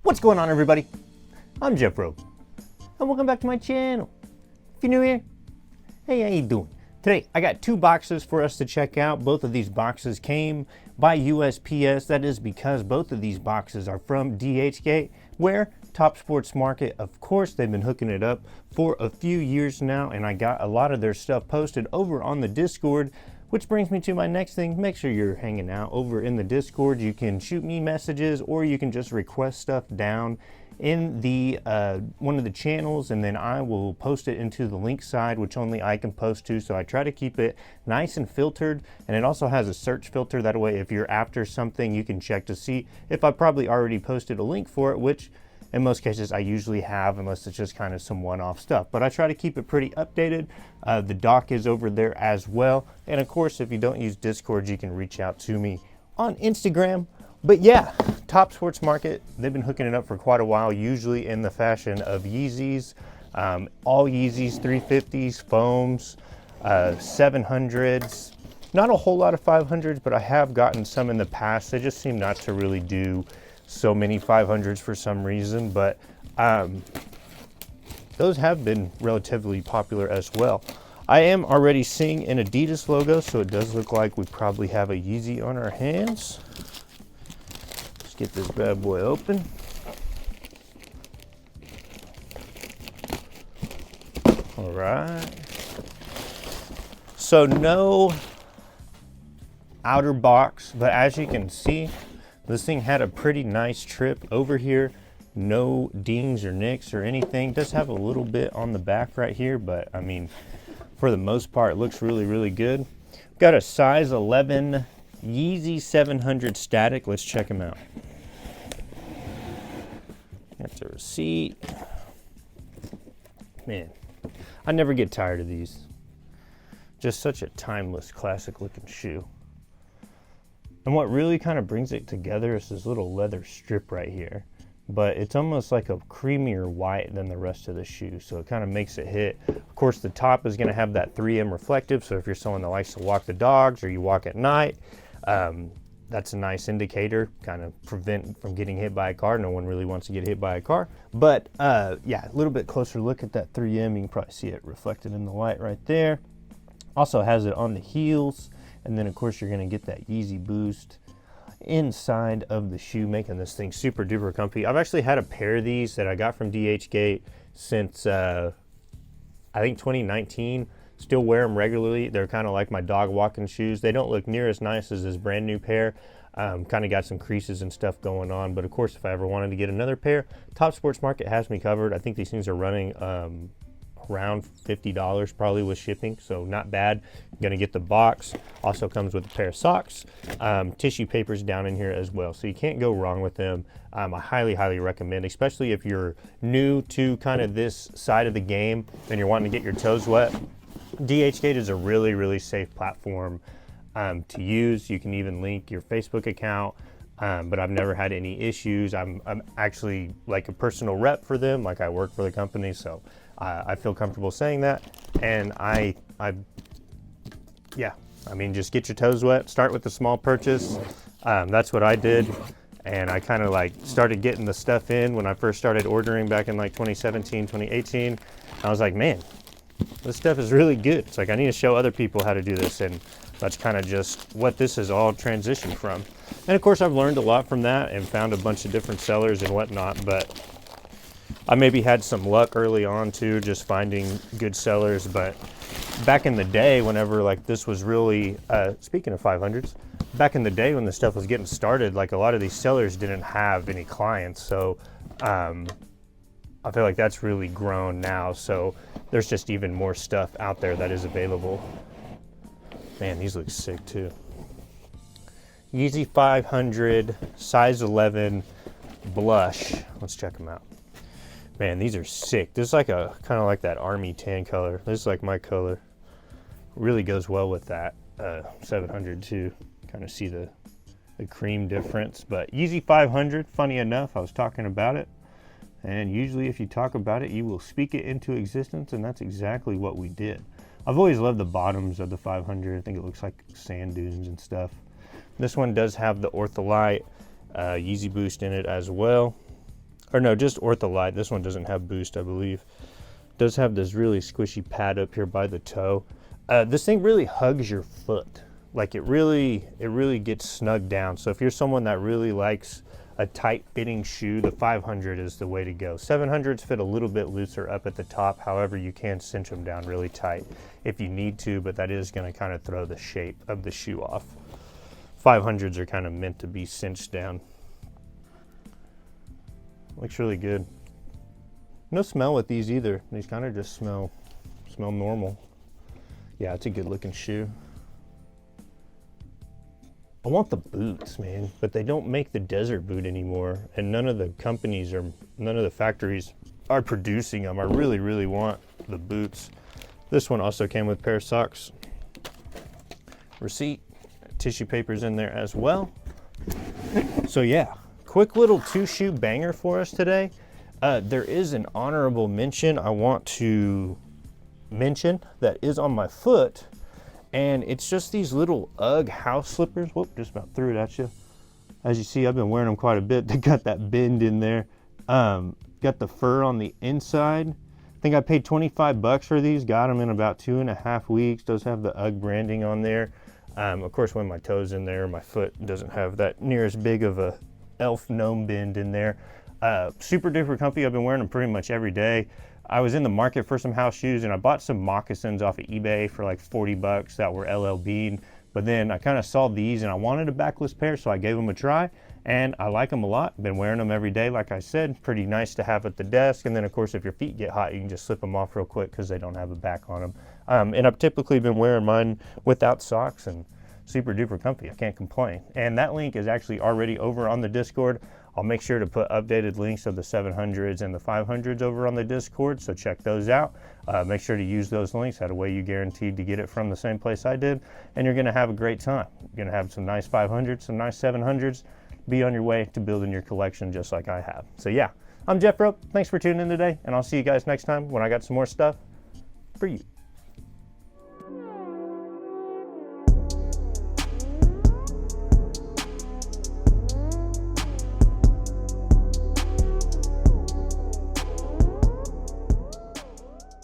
What's going on, everybody? I'm Jeff Robe, and welcome back to my channel. If you're new here, hey, how you doing? Today, I got two boxes for us to check out. Both of these boxes came by USPS. That is because both of these boxes are from DHGATE, where Top Sports Market, of course, they've been hooking it up for a few years now, and I got a lot of their stuff posted over on the Discord, which brings me to my next thing. Make sure you're hanging out over in the Discord. You can shoot me messages, or you can just request stuff down in the one of the channels, and then I will post it into the link side, which only I can post to. So I try to keep it nice and filtered, and it also has a search filter. That way, if you're after something, you can check to see if I probably already posted a link for it, which in most cases I usually have, unless it's just kind of some one-off stuff. But I try to keep it pretty updated. The doc is over there as well. And of course, if you don't use Discord, you can reach out to me on Instagram. But yeah, Top Sports Market, they've been hooking it up for quite a while, usually in the fashion of Yeezys. All Yeezys, 350s, foams, 700s. Not a whole lot of 500s, but I have gotten some in the past. They just seem not to really do so many 500s for some reason, but those have been relatively popular as well. I am already seeing an Adidas logo, so it does look like we probably have a Yeezy on our hands. Let's get this bad boy open. All right. So no outer box, but as you can see, this thing had a pretty nice trip over here. No dings or nicks or anything. It does have a little bit on the back right here, but I mean, for the most part, it looks really, really good. Got a size 11 Yeezy 700 static. Let's check them out. That's a receipt. Man, I never get tired of these. Just such a timeless, classic looking shoe. And what really kind of brings it together is this little leather strip right here. But it's almost like a creamier white than the rest of the shoe, so it kind of makes it hit. Of course, the top is going to have that 3M reflective, so if you're someone that likes to walk the dogs or you walk at night, that's a nice indicator, kind of prevent from getting hit by a car. No one really wants to get hit by a car. But yeah, a little bit closer look at that 3M. You can probably see it reflected in the light right there. Also has it on the heels. And then, of course, you're going to get that Yeezy boost inside of the shoe, making this thing super duper comfy. I've actually had a pair of these that I got from DHGATE since, I think, 2019. Still wear them regularly. They're kind of like my dog walking shoes. They don't look near as nice as this brand new pair. Kind of got some creases and stuff going on. But, of course, if I ever wanted to get another pair, Top Sports Market has me covered. I think these things are running around $50 probably with shipping, so not bad. I'm gonna get the box. Also comes with a pair of socks, tissue papers down in here as well, so you can't go wrong with them. I highly recommend, especially if you're new to kind of this side of the game and you're wanting to get your toes wet. DHGATE is a really safe platform to use. You can even link your Facebook account, but I've never had any issues. I'm actually like a personal rep for them, like I work for the company, so I feel comfortable saying that. And yeah, I mean, just get your toes wet. Start with the small purchase. That's what I did. And I kind of like started getting the stuff in when I first started ordering back in like 2017, 2018. I was like, man, this stuff is really good. It's like, I need to show other people how to do this. And that's kind of just what this has all transitioned from. And of course, I've learned a lot from that and found a bunch of different sellers and whatnot, but I maybe had some luck early on too, just finding good sellers. But back in the day, whenever like this was really, speaking of 500s, back in the day when the stuff was getting started, like a lot of these sellers didn't have any clients. So I feel like that's really grown now. So there's just even more stuff out there that is available. Man, these look sick too. Yeezy 500, size 11, blush. Let's check them out. Man, these are sick. This is like a kind of like that army tan color. This is like my color. Really goes well with that 700 too. Kind of see the cream difference. But Yeezy 500, funny enough, I was talking about it. And usually if you talk about it, you will speak it into existence, and that's exactly what we did. I've always loved the bottoms of the 500. I think it looks like sand dunes and stuff. This one does have the Ortholite Yeezy Boost in it as well. or no, just Ortholite. This one doesn't have boost, I believe. It does have this really squishy pad up here by the toe. This thing really hugs your foot. Like it really gets snugged down. So if you're someone that really likes a tight fitting shoe, the 500 is the way to go. 700s fit a little bit looser up at the top. However, you can cinch them down really tight if you need to, but that is going to kind of throw the shape of the shoe off. 500s are kind of meant to be cinched down. Looks really good. No smell with these either. These kind of just smell normal. Yeah, it's a good looking shoe. I want the boots, man, but they don't make the desert boot anymore, and none of the companies or none of the factories are producing them. I really want the boots. This one also came with a pair of socks. Receipt, tissue papers in there as well. So yeah, quick little 2-shoe banger for us today. There is an honorable mention I want to mention that is on my foot. And it's just these little UGG house slippers. Whoop, just about threw it at you. As you see, I've been wearing them quite a bit. They got that bend in there. Got the fur on the inside. I think I paid 25 bucks for these. Got them in about 2.5 weeks. Does have the UGG branding on there. Of course, when my toe's in there, my foot doesn't have that near as big of a elf gnome bend in there. Super duper comfy. I've been wearing them pretty much every day. I was in the market for some house shoes and I bought some moccasins off of eBay for like 40 bucks that were LLB'd. But then I kind of saw these and I wanted a backless pair, so I gave them a try and I like them a lot. Been wearing them every day, like I said. Pretty nice to have at the desk. And then of course, if your feet get hot, you can just slip them off real quick because they don't have a back on them. And I've typically been wearing mine without socks and super duper comfy. I can't complain. And that link is actually already over on the Discord. I'll make sure to put updated links of the 700s and the 500s over on the Discord, so check those out. Make sure to use those links. That way you guaranteed to get it from the same place I did, and you're gonna have a great time. You're gonna have some nice 500s, some nice 700s, be on your way to building your collection just like I have. So yeah, I'm Jeff Robe. Thanks for tuning in today, and I'll see you guys next time when I got some more stuff for you.